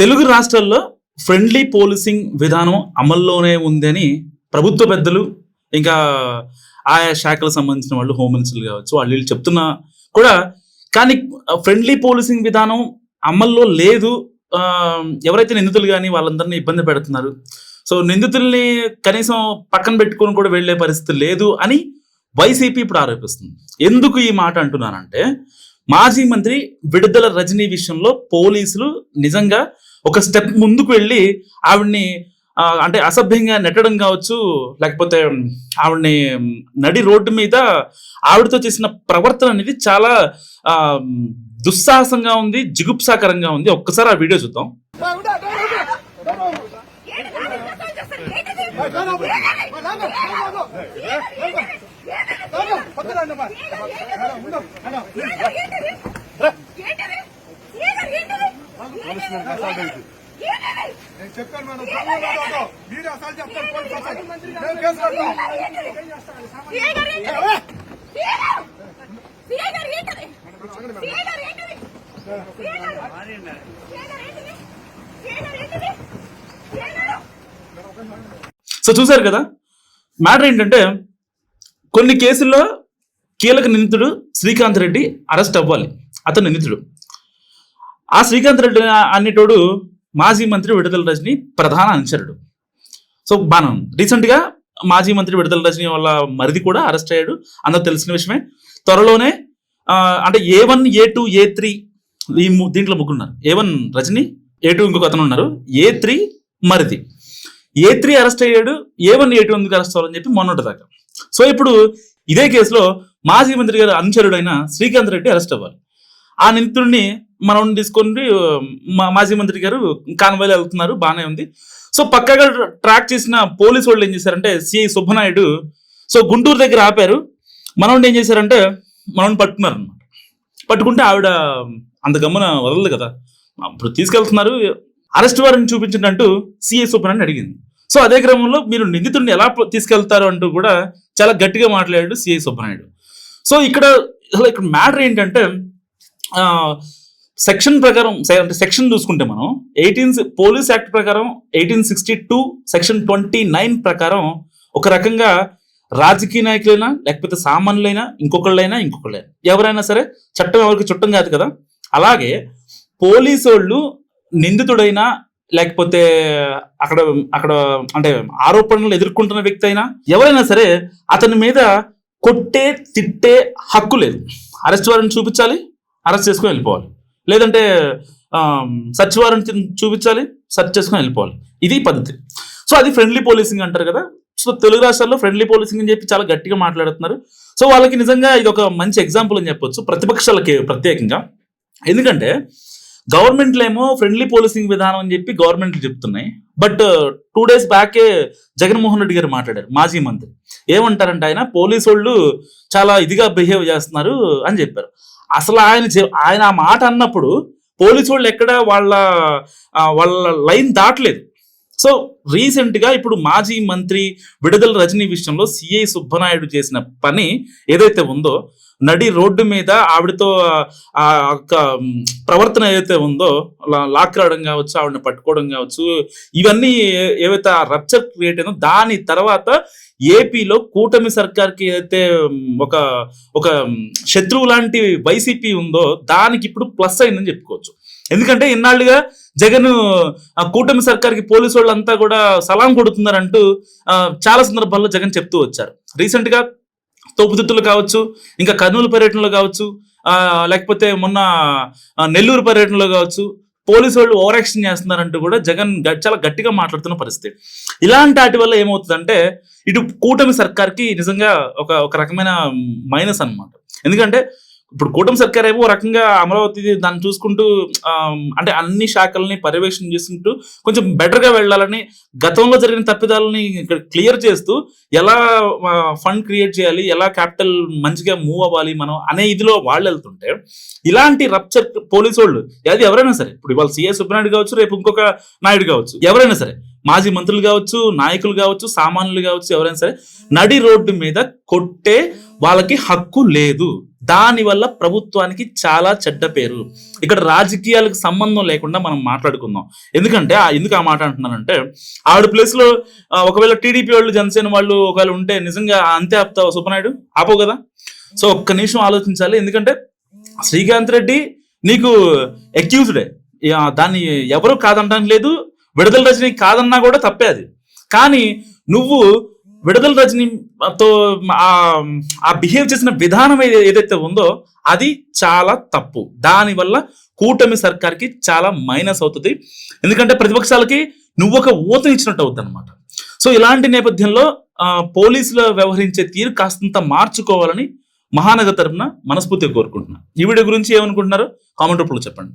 తెలుగు రాష్ట్రాల్లో friendly policing విధానం అమల్లోనే ఉందని ప్రభుత్వ పెద్దలు ఇంకా ఆయా శాఖలకు సంబంధించిన వాళ్ళు హోమ్ మినిస్టర్లు కావచ్చు వాళ్ళు వీళ్ళు చెప్తున్నా కూడా కానీ ఫ్రెండ్లీ పోలీసింగ్ విధానం అమల్లో లేదు. ఎవరైతే నిందితులు కానీ వాళ్ళందరినీ ఇబ్బంది పెడుతున్నారు. సో నిందితుల్ని కనీసం పక్కన పెట్టుకొని కూడా వెళ్లే పరిస్థితి లేదు అని వైసీపీ ఇప్పుడు ఆరోపిస్తుంది. ఎందుకు ఈ మాట అంటున్నానంటే మాజీ మంత్రి విడుదల రజనీ విషయంలో పోలీసులు నిజంగా ఒక స్టెప్ ముందుకు వెళ్ళి ఆవిడ్ని అంటే అసభ్యంగా నెట్టడం కావచ్చు, లేకపోతే ఆవిడ్ని నడి రోడ్డు మీద ఆవిడతో చేసిన ప్రవర్తన అనేది చాలా దుస్సాహసంగా ఉంది, జిగుప్సాకరంగా ఉంది. ఒక్కసారి ఆ వీడియో చూద్దాం. సో చూసారు కదా, మ్యాటర్ ఏంటంటే కొన్ని కేసుల్లో కీలక నిందితుడు శ్రీకాంత్ రెడ్డి అరెస్ట్ అవ్వాలి. అతను నిందితుడు. ఆ శ్రీకాంత్ రెడ్డి అనేటోడు మాజీ మంత్రి విడుదల రజనీ ప్రధాన అనుచరుడు. సో బాణం రీసెంట్గా మాజీ మంత్రి విడుదల రజనీ వాళ్ళ మరిది కూడా అరెస్ట్ అయ్యాడు. అందరూ తెలిసిన విషయమే. త్వరలోనే అంటే A1, A2, A3 దీంట్లో ముగ్గురున్నారు. A1 రజనీ, A2 ఇంకొక అతను ఉన్నారు, A3 మరిది. A3 అరెస్ట్ అయ్యాడు. A1, A2 ఎందుకు అరెస్ట్ అవ్వాలని చెప్పి మొన్నటి దాకా. సో ఇప్పుడు ఇదే కేసులో మాజీ మంత్రి గారు అనుచరుడైన శ్రీకాంత్ రెడ్డి అరెస్ట్ అవ్వాలి. ఆ నిందితుడిని మనం తీసుకొని మాజీ మంత్రి గారు కాన్వాయ్లో వెళ్తున్నారు, బాగానే ఉంది. సో పక్కగా ట్రాక్ చేసిన పోలీసు వాళ్ళు ఏం చేశారంటే సిఐ సుబ్బనాయుడు సో గుంటూరు దగ్గర ఆపారు. మనోడిని ఏం చేశారంటే మనోడిని పట్టుకున్నారు అనమాట. పట్టుకుంటే ఆవిడ అంత గమ్మున వదలదు కదా, ఇప్పుడు తీసుకెళ్తున్నారు, అరెస్ట్ వారెంట్ చూపించండి అంటూ సిఐ సుబ్బనాయుడు అడిగింది. సో అదే క్రమంలో మీరు నిందితుడిని ఎలా తీసుకెళ్తారు అంటూ కూడా చాలా గట్టిగా మాట్లాడాడు సిఐ సుబ్బనాయుడు. సో ఇక్కడ మ్యాటర్ ఏంటంటే సెక్షన్ ప్రకారం అంటే సెక్షన్ చూసుకుంటే మనం పోలీస్ యాక్ట్ ప్రకారం 1862 సెక్షన్ 29 ప్రకారం ఒక రకంగా రాజకీయ నాయకులైనా లేకపోతే సామాన్యులైనా ఇంకొకళ్ళైనా ఎవరైనా సరే చట్టం ఎవరికి చుట్టం కాదు కదా. అలాగే పోలీసు వాళ్ళు నిందితుడైనా లేకపోతే అక్కడ అంటే ఆరోపణలు ఎదుర్కొంటున్న వ్యక్తి అయినా ఎవరైనా సరే అతని మీద కొట్టే తిట్టే హక్కు లేదు. అరెస్ట్ వారెంట్ చూపించాలి, అరెస్ట్ చేసుకొని వెళ్ళిపోవాలి. లేదంటే సర్చ్ వారెంట్ చూపించాలి, సర్చ్ చేసుకొని వెళ్ళిపోవాలి. ఇది పద్ధతి. సో అది ఫ్రెండ్లీ పోలీసింగ్ అంటారు కదా. సో తెలుగు రాష్ట్రాల్లో ఫ్రెండ్లీ పోలీసింగ్ అని చెప్పి చాలా గట్టిగా మాట్లాడుతున్నారు. సో వాళ్ళకి నిజంగా ఇది ఒక మంచి ఎగ్జాంపుల్ అని చెప్పొచ్చు, ప్రతిపక్షాలకి ప్రత్యేకంగా. ఎందుకంటే గవర్నమెంట్లు ఏమో ఫ్రెండ్లీ పోలీసింగ్ విధానం అని చెప్పి గవర్నమెంట్లు చెప్తున్నాయి. బట్ 2 days బ్యాకే జగన్మోహన్ రెడ్డి గారు మాట్లాడారు, మాజీ మంత్రి. ఏమంటారంటే ఆయన పోలీసు వాళ్ళు చాలా ఇదిగా బిహేవ్ చేస్తున్నారు అని చెప్పారు. అసలు ఆయన ఆ మాట అన్నప్పుడు పోలీసు వాళ్ళు ఎక్కడ వాళ్ళ లైన్ దాటలేదు. సో రీసెంట్గా ఇప్పుడు మాజీ మంత్రి విడుదల రజనీ విషయంలో సిఐ సుబ్బనాయుడు చేసిన పని ఏదైతే ఉందో, నడి రోడ్డు మీద ఆవిడతో ప్రవర్తన ఏదైతే ఉందో, లాక్ రావడం కావచ్చు, ఆవిడని పట్టుకోవడం కావచ్చు, ఇవన్నీ ఏవైతే ఆ రప్చర్ క్రియేట్ అయిందో దాని తర్వాత ఏపీలో కూటమి సర్కార్కి ఏదైతే ఒక శత్రువు లాంటి వైసీపీ ఉందో దానికి ఇప్పుడు ప్లస్ అయిందని చెప్పుకోవచ్చు. ఎందుకంటే ఇన్నాళ్ళుగా జగన్ కూటమి సర్కార్కి పోలీసు వాళ్ళంతా కూడా సలాం కొడుతున్నారంటూ చాలా సందర్భాల్లో జగన్ చెప్తూ వచ్చారు. రీసెంట్గా తోపుదిత్తులు కావచ్చు, ఇంకా కర్నూలు పర్యటనలో కావచ్చు, లేకపోతే మొన్న నెల్లూరు పర్యటనలో కావచ్చు, పోలీసు వాళ్ళు ఓవర్ యాక్షన్ చేస్తున్నారంటూ కూడా జగన్ చాలా గట్టిగా మాట్లాడుతున్న పరిస్థితి. ఇలాంటి వాటి వల్ల ఏమవుతుందంటే ఇటు కూటమి సర్కార్కి నిజంగా ఒక రకమైన మైనస్ అన్నమాట. ఎందుకంటే ఇప్పుడు కూటమి సర్కార్ ఏమో రకంగా అమరావతి దాన్ని చూసుకుంటూ అంటే అన్ని శాఖల్ని పర్యవేక్షణ చేసుకుంటూ కొంచెం బెటర్గా వెళ్ళాలని, గతంలో జరిగిన తప్పిదాలని క్లియర్ చేస్తూ ఎలా ఫండ్ క్రియేట్ చేయాలి, ఎలా క్యాపిటల్ మంచిగా మూవ్ అవ్వాలి మనం అనే ఇదిలో వాళ్ళు వెళ్తుంటే, ఇలాంటి రప్చర్ పోలీసు వాళ్ళు అది ఎవరైనా సరే, ఇప్పుడు ఇవాళ సిఐ సుబ్బనాయుడు కావచ్చు, రేపు ఇంకొక నాయుడు కావచ్చు, ఎవరైనా సరే, మాజీ మంత్రులు కావచ్చు, నాయకులు కావచ్చు, సామాన్యులు కావచ్చు, ఎవరైనా సరే నడి రోడ్డు మీద కొట్టే వాళ్ళకి హక్కు లేదు. దానివల్ల ప్రభుత్వానికి చాలా చెడ్డ పేరు. ఇక్కడ రాజకీయాలకు సంబంధం లేకుండా మనం మాట్లాడుకుందాం. ఎందుకంటే ఎందుకు ఆ మాట అంటున్నానంటే, ఆవిడ ప్లేస్ లో ఒకవేళ టీడీపీ వాళ్ళు, జనసేన వాళ్ళు ఒకవేళ ఉంటే నిజంగా అంతే ఆపుతావు సుబ్బనాయుడు? ఆపవు కదా. సో ఒక్క నిమిషం ఆలోచించాలి. ఎందుకంటే శ్రీకాంత్ రెడ్డి నీకు అక్యూజ్డే, దాన్ని ఎవరు కాదంటానికి లేదు. విడుదల రజనీ కాదన్నా కూడా తప్పే అది. కానీ నువ్వు విడుదల రజనీతో ఆ బిహేవ్ చేసిన విధానం ఏదైతే ఉందో అది చాలా తప్పు. దానివల్ల కూటమి సర్కార్కి చాలా మైనస్ అవుతుంది. ఎందుకంటే ప్రతిపక్షాలకి నువ్వు ఒక ఊతం ఇచ్చినట్టు అవుతుంది అనమాట. సో ఇలాంటి నేపథ్యంలో పోలీసులు వ్యవహరించే తీరు కాస్తంత మార్చుకోవాలని మహానగర్ తరపున మనస్ఫూర్తిగా కోరుకుంటున్నా. ఈ వీడియో గురించి ఏమనుకుంటున్నారో కామెంట్ రూపంలో చెప్పండి.